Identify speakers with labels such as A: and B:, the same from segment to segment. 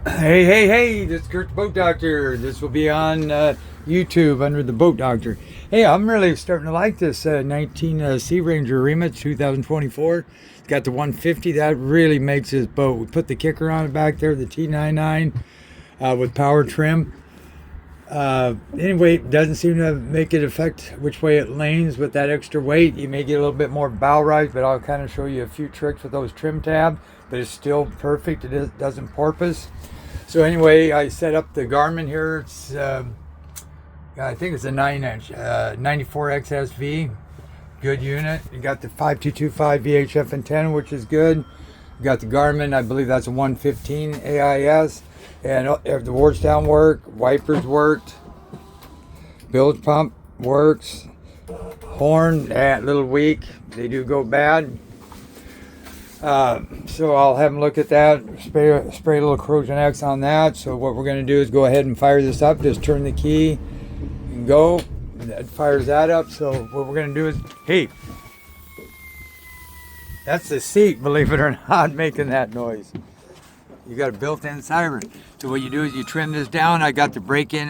A: Hey, this is Kurt the Boat Doctor. This will be on YouTube under the Boat Doctor. Hey, I'm really starting to like this 19 Sea Ranger arima, 2024. It's got the 150. That really makes this boat. We put the kicker on it back there, the T99 with power trim. Anyway, it doesn't seem to make it affect which way it lanes with that extra weight. You may get a little bit more bow rise, but I'll kind of show you a few tricks with those trim tabs. But it's still perfect. It doesn't porpoise. So anyway, I set up the Garmin here. It's I think it's a 9-inch 94XSV, good unit. You got the 5225 VHF antenna, which is good. You got the Garmin, I believe that's a 115 AIS, and the wards down work, wipers worked, bilge pump works, horn a little weak. They do go bad. So I'll have them look at that, spray a little corrosion X on that. So what we're going to do is go ahead and fire this up. Just turn the key and go. And that fires that up. So what we're going to do is, hey, that's the seat, believe it or not, making that noise. You got a built-in siren. So what you do is you trim this down. I got the break-in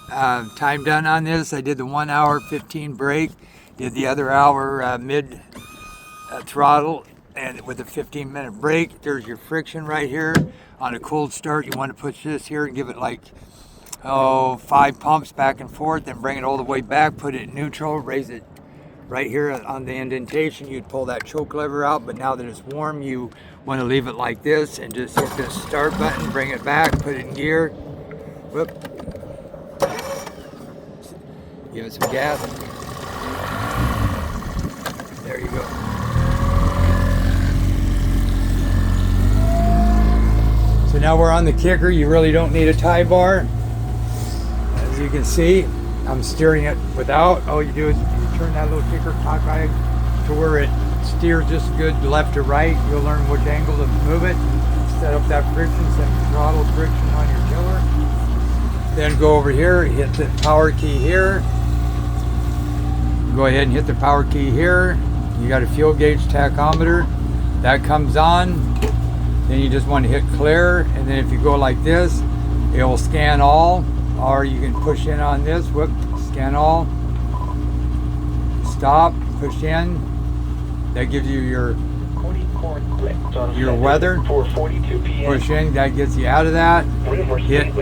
A: time done on this. I did the 1 hour 15 break. Did the other hour mid throttle. And with a 15-minute break, there's your friction right here. On a cold start, you want to push this here and give it like, 5 pumps back and forth, then bring it all the way back, put it in neutral, raise it right here on the indentation. You'd pull that choke lever out, but now that it's warm, you want to leave it like this and just hit this start button, bring it back, put it in gear. Whoop. Give it some gas. There you go. So now we're on the kicker. You really don't need a tie bar. As you can see, I'm steering it without. All you do is you turn that little kicker cockeye to where it steers just good left to right. You'll learn which angle to move it. Set up that friction, set the throttle friction on your tiller. Then go over here, hit the power key here. Go ahead and hit the power key here. You got a fuel gauge tachometer. That comes on. Then you just want to hit clear, and then if you go like this, it will scan all, or you can push in on this, whoop, scan all, stop, push in. That gives you your weather. 4:42 p.m. Push in, that gets you out of that. Hit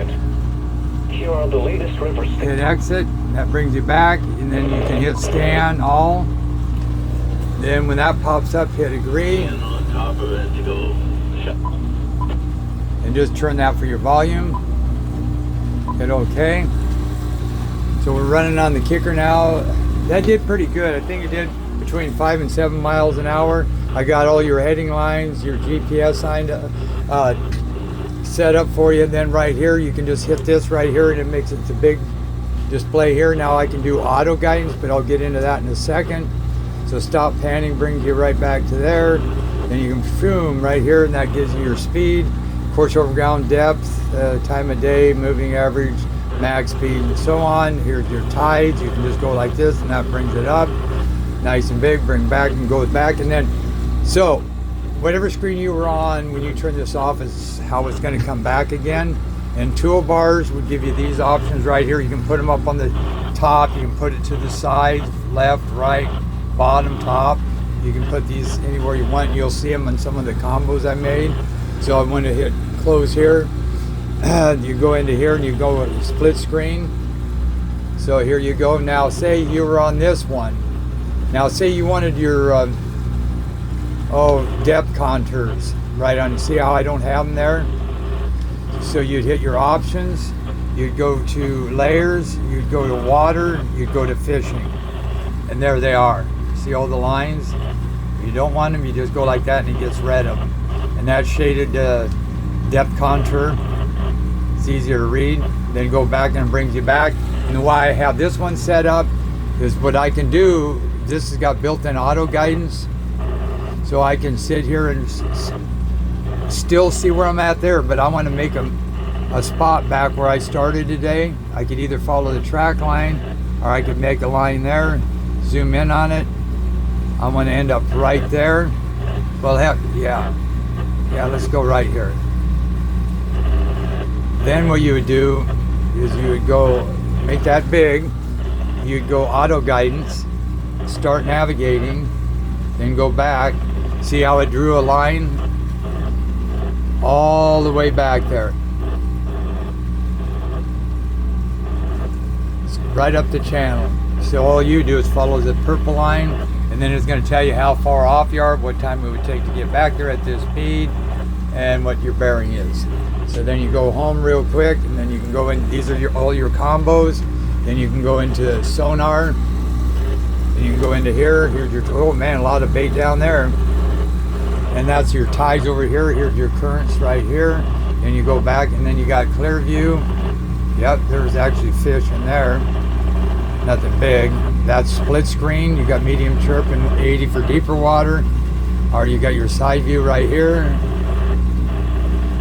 A: exit, that brings you back, and then you can hit scan all. Then when that pops up, hit agree. And on top of it to go. And just turn that for your volume. Hit OK. So we're running on the kicker now. That did pretty good. I think it did between 5 and 7 miles an hour. I got all your heading lines, your GPS set up for you. Then right here, you can just hit this right here, and it makes it the big display here. Now I can do auto guidance, but I'll get into that in a second. So stop panning brings you right back to there. Then you can zoom right here, and that gives you your speed, course over ground depth, time of day, moving average, max speed, and so on. Here's your tides. You can just go like this, and that brings it up. Nice and big, bring back and go back. And then, so whatever screen you were on when you turn this off is how it's going to come back again. And toolbars would give you these options right here. You can put them up on the top. You can put it to the side, left, right, bottom, top. You can put these anywhere you want. You'll see them on some of the combos I made. So I'm going to hit close here. You go into here and you go split screen. So here you go. Now say you were on this one. Now say you wanted your depth contours right on. See how I don't have them there? So you'd hit your options. You'd go to layers. You'd go to water. You'd go to fishing. And there they are. See all the lines? If you don't want them, you just go like that and it gets rid of them. And that shaded depth contour, it's easier to read. Then go back and it brings you back. And why I have this one set up is what I can do. This has got built-in auto guidance, so I can sit here and still see where I'm at there, but I want to make a spot back where I started today. I could either follow the track line, or I could make a line there, zoom in on it. I want to end up right there. Well, yeah, let's go right here. Then what you would do is you would go make that big. You'd go auto guidance, start navigating, then go back. See how it drew a line all the way back there. It's right up the channel. So all you do is follow the purple line, and then it's going to tell you how far off you are, what time it would take to get back there at this speed, and what your bearing is. So then you go home real quick, and then you can go in. These are all your combos. Then you can go into sonar. And you can go into here. Here's your, oh man, a lot of bait down there. And that's your tides over here. Here's your currents right here. And you go back, and then you got clear view. Yep, there's actually fish in there. Nothing big. That's split screen. You got medium chirp and 80 for deeper water. Or you got your side view right here.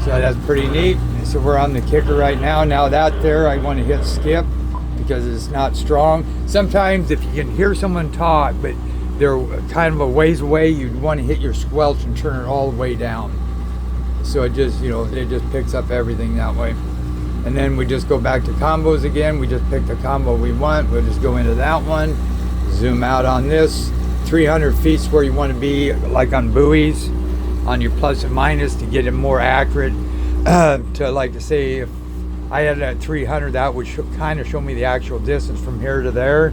A: So that's pretty neat. So we're on the kicker right now. Now that there, I want to hit skip because it's not strong. Sometimes if you can hear someone talk, but they're kind of a ways away, you'd want to hit your squelch and turn it all the way down. So it just, you know, it just picks up everything that way. And then we just go back to combos again. We just pick the combo we want. We'll just go into that one, zoom out on this. 300 feet is where you want to be, like on buoys, on your plus and minus to get it more accurate. To like to say, if I had it at 300, that would kind of show me the actual distance from here to there.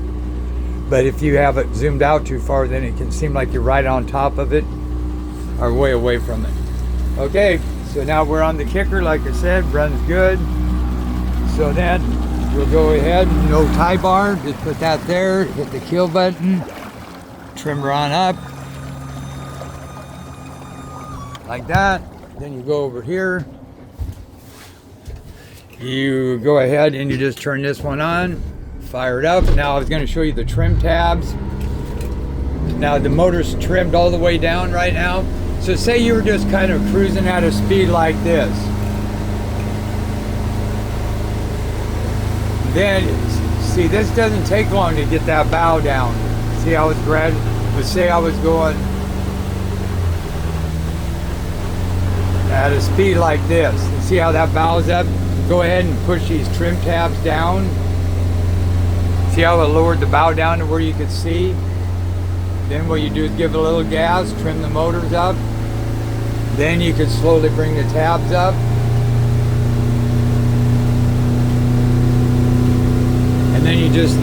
A: But if you have it zoomed out too far, then it can seem like you're right on top of it or way away from it. Okay, so now we're on the kicker, like I said, runs good. So then we'll go ahead, no tie bar, just put that there, hit the kill button, trim her on up, like that. Then you go over here, you go ahead and you just turn this one on, fire it up. Now I was going to show you the trim tabs. Now the motor's trimmed all the way down right now. So say you were just kind of cruising at a speed like this. Then, see, this doesn't take long to get that bow down. See how it's gradual? But say I was going at a speed like this. See how that bows up? Go ahead and push these trim tabs down. See how it lowered the bow down to where you could see? Then what you do is give it a little gas, trim the motors up. Then you can slowly bring the tabs up. And then you just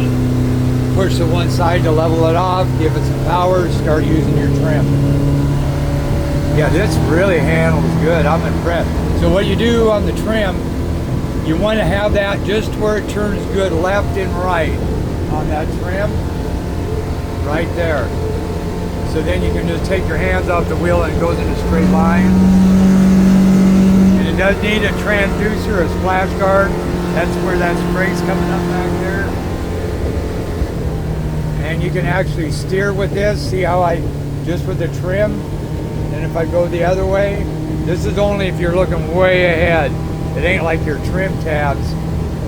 A: push the one side to level it off, give it some power, start using your trim. Yeah, this really handles good. I'm impressed. So what you do on the trim, you want to have that just where it turns good left and right on that trim, right there. So then you can just take your hands off the wheel and it goes in a straight line. And it does need a transducer, a splash guard. That's where that spray's coming up back there. And you can actually steer with this. See how I, just with the trim. And if I go the other way, this is only if you're looking way ahead. It ain't like your trim tabs.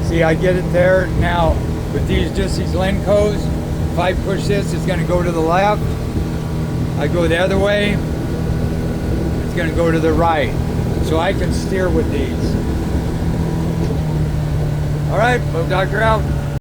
A: See, I get it there. Now, with these, just these Lencos, if I push this, it's gonna go to the left. I go the other way, it's gonna go to the right. So I can steer with these. All right, Boat Doctor out.